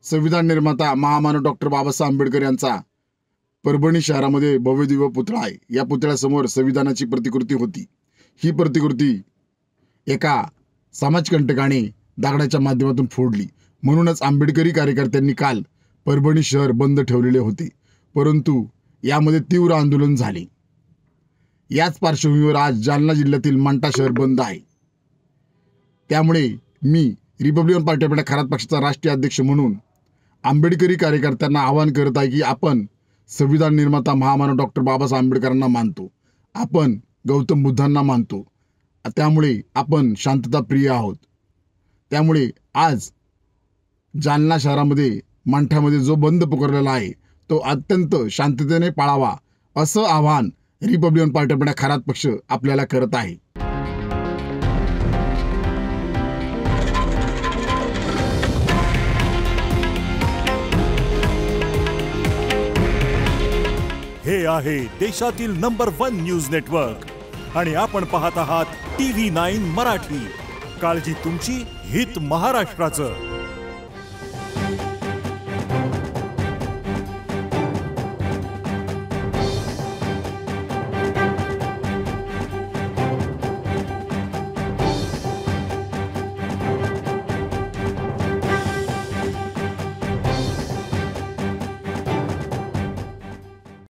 संविधान निर्माता महामानव डॉक्टर बाबासाहेब आंबेडकर यांचा परभणी शहरामध्ये भव्यदिव्य पुतळा आहे। या पुतळ्यासमोर संविधानाची प्रतिकृती होती। ही प्रतिकृती एका समाजकंटकाने दगडाच्या माध्यमातून फोडली। म्हणूनच आंबेडकरी कार्यकर्त्यांनी काल परभणी शहर बंद ठेवलेले होते, परंतु यामध्ये तीव्र आंदोलन झाले। याच पार्श्वभूमीवर आज जालना जिल्ह्यातील मंठा शहर बंद आहे। त्यामुळे मी Republican Party of India Kharat पक्षाचा राष्ट्रीय अध्यक्ष म्हणून आंबेडकरी कार्यकर्त्यांना आवाहन करत आहे की आपण संविधान निर्माता महामानव डॉक्टर बाबासाहेब आंबेडकरांना मानतो, आपण गौतम बुद्धांना मानतो, त्यामुळे आपण शांतता प्रिय आहोत। त्यामुळे आज जालना शहरामध्ये मंठ्यामध्ये जो बंद पुकारलेला आहे तो अत्यंत शांततेने पाळावा असं आवाहन Republican Party of India Kharat पक्ष आपल्याला करत आहे। हे आहे देशातील नंबर 1 न्यूज नेटवर्क आणि आपण पाहत आहात TV9 मराठी। काळजी तुमची, हित महाराष्ट्राचं।